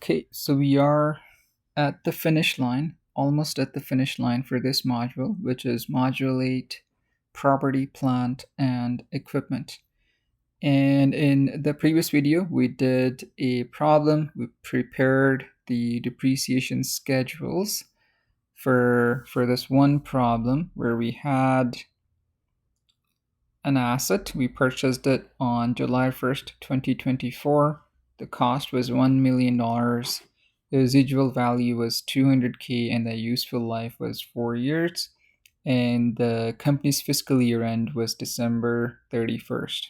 Okay, so we are at the finish line, almost at the finish line for this module, which is Module 8, Property, Plant, and Equipment. And in the previous video, we did a problem. We prepared the depreciation schedules for this one problem where we had an asset. We purchased it on July 1st, 2024. The cost was $1 million. The residual value was $200K and the useful life was 4 years. And the company's fiscal year end was December 31st.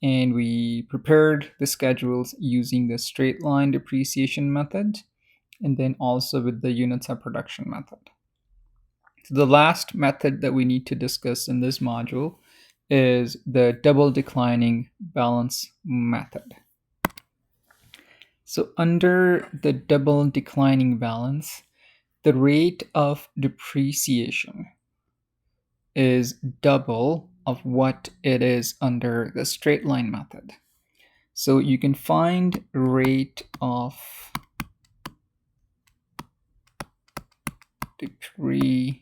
And we prepared the schedules using the straight line depreciation method and then also with the units of production method. So the last method that we need to discuss in this module is the double declining balance method. So under the double declining balance, the rate of depreciation is double of what it is under the straight line method. So you can find rate of depreciation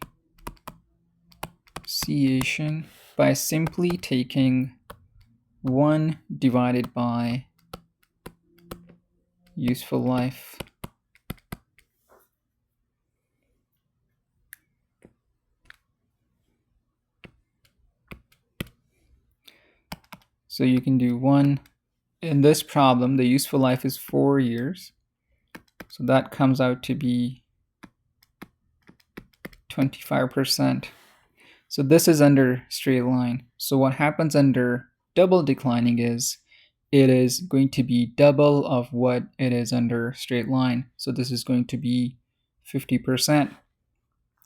by simply taking 1 divided by useful life. So you can do 1. In this problem, the useful life is 4 years. So that comes out to be 25%. So this is under straight line. So what happens under double declining is it is going to be double of what it is under straight line. So this is going to be 50%.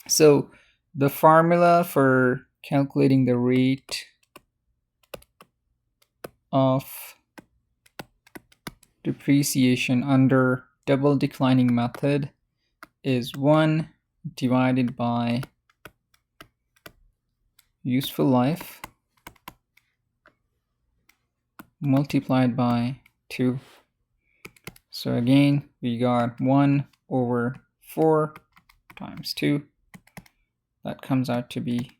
So the formula for calculating the rate of depreciation under double declining method is 1 divided by useful life multiplied by 2. So again, we got 1 over 4 times 2. That comes out to be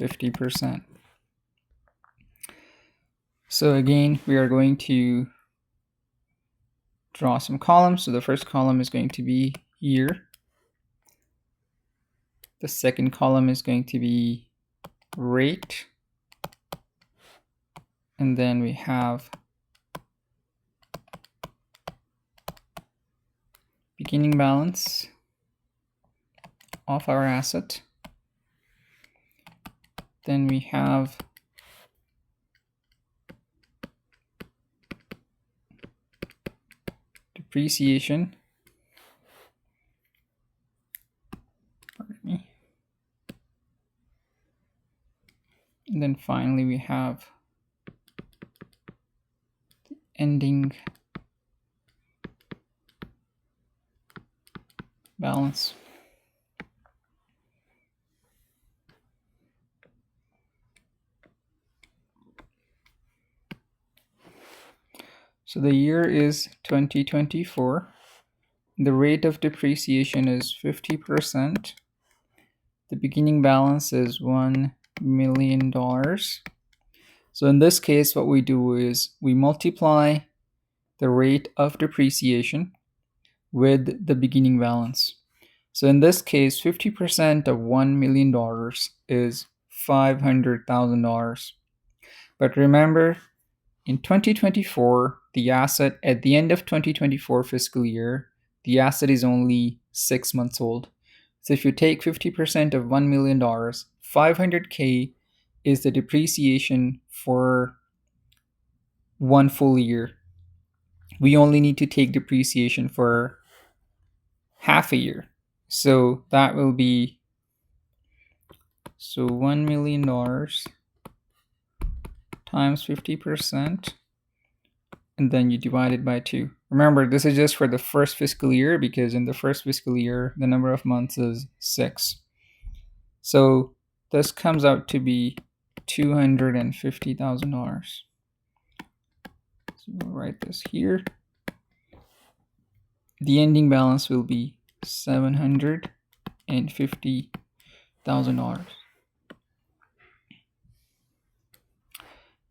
50%. So again, we are going to draw some columns. So the first column is going to be year. The second column is going to be rate. And then we have beginning balance of our asset. Then we have depreciation. Pardon me. And then finally we have the ending balance. So the year is 2024. The rate of depreciation is 50%. The beginning balance is $1 million. So in this case, what we do is we multiply the rate of depreciation with the beginning balance. So in this case, 50% of $1 million is $500,000. But remember, in 2024, the asset at the end of 2024 fiscal year, the asset is only 6 months old. So if you take 50% of $1 million, $500K is the depreciation for 1 full year. We only need to take depreciation for half a year. So that will be, so $1 million times 50%, and then you divide it by 2. Remember, this is just for the first fiscal year because in the first fiscal year, the number of months is 6. So this comes out to be $250,000. So we'll write this here. the ending balance will be $750,000.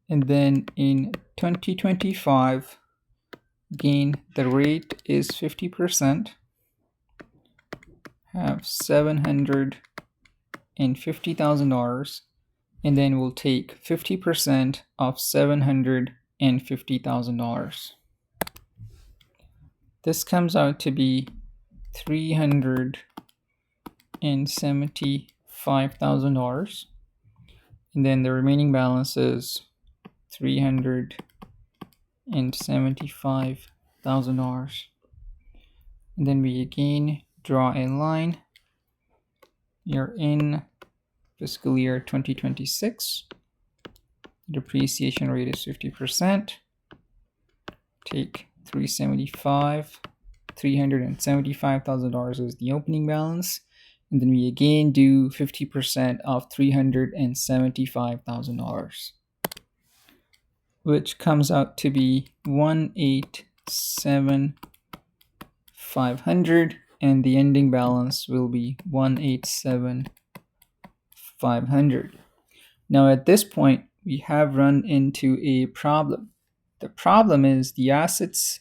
And then in 2025, again, the rate is 50%, have $750,000, and then we'll take 50% of $750,000. This comes out to be $375,000, and then the remaining balance is $375,000. And then we again draw a line. You're in fiscal year 2026. Depreciation rate is 50%. Take $375,000 is the opening balance. And then we again do 50% of $375,000, which comes out to be $187,500, and the ending balance will be $187,500. Now at this point, we have run into a problem. The problem is the asset's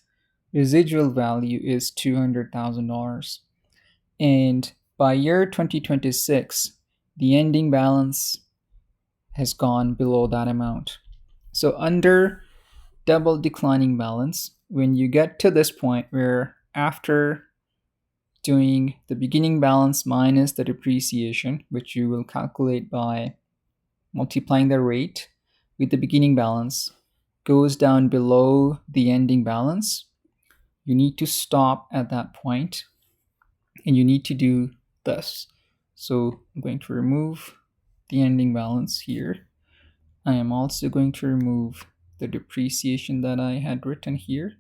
residual value is $200,000, and by year 2026, the ending balance has gone below that amount. So under double declining balance, when you get to this point where after doing the beginning balance minus the depreciation, which you will calculate by multiplying the rate with the beginning balance, goes down below the ending balance, you need to stop at that point and you need to do this. So I'm going to remove the ending balance here. I am also going to remove the depreciation that I had written here.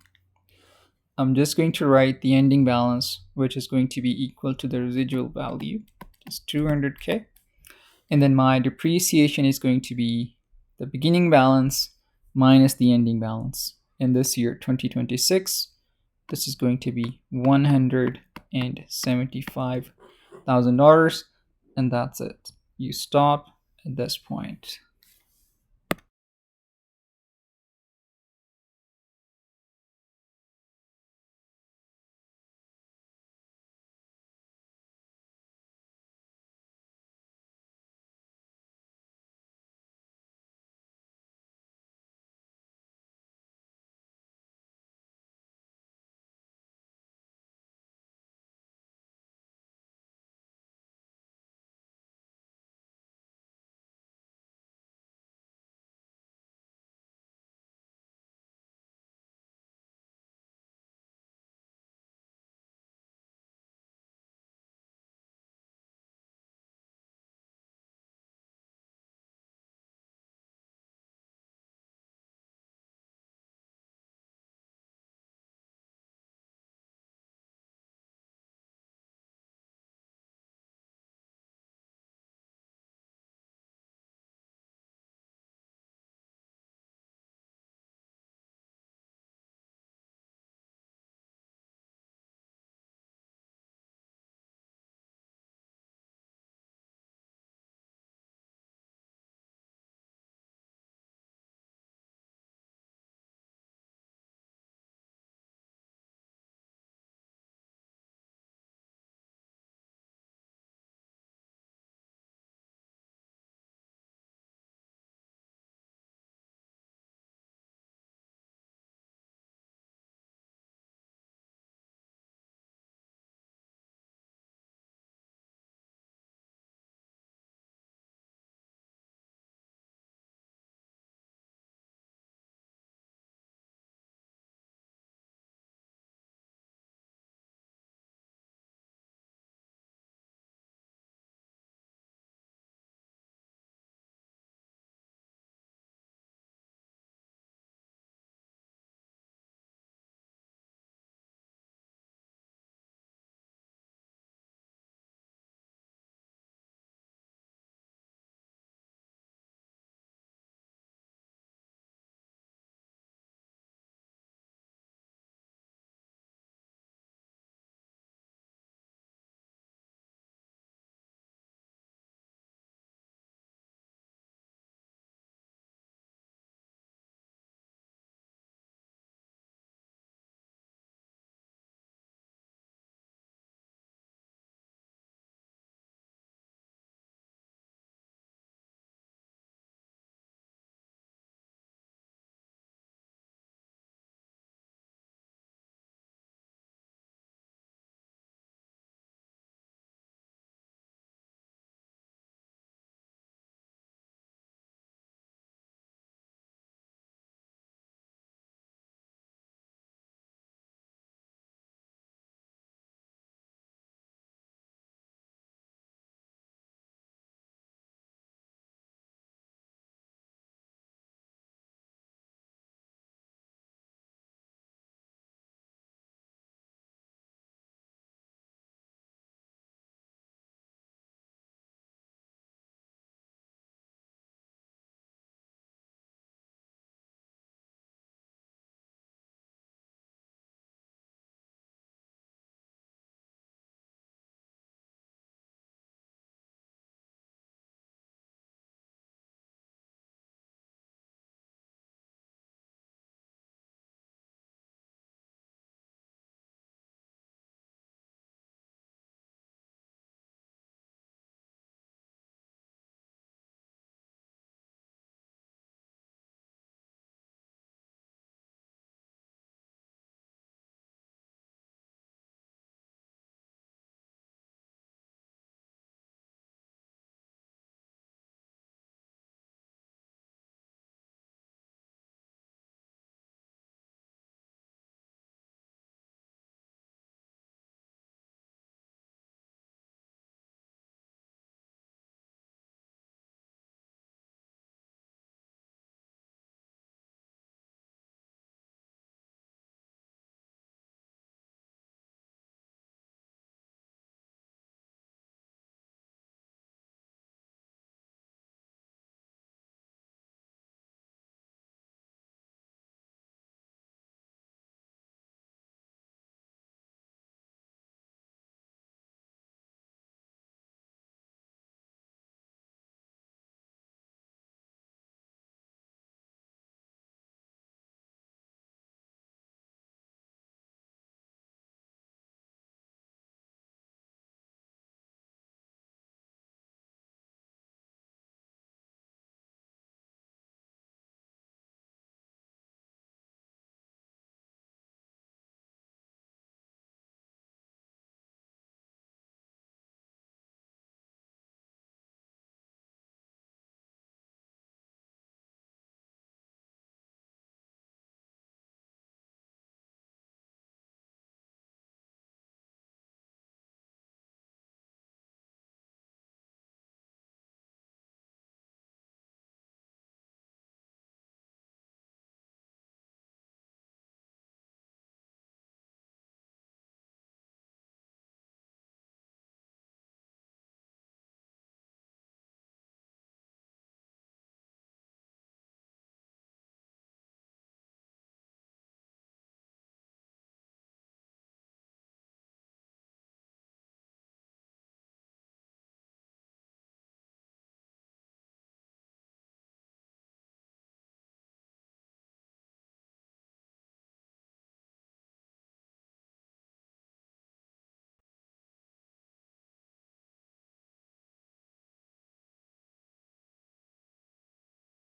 I'm just going to write the ending balance, which is going to be equal to the residual value, just 200K. And then my depreciation is going to be the beginning balance minus the ending balance. In this year, 2026, this is going to be $175,000, and that's it. You stop at this point.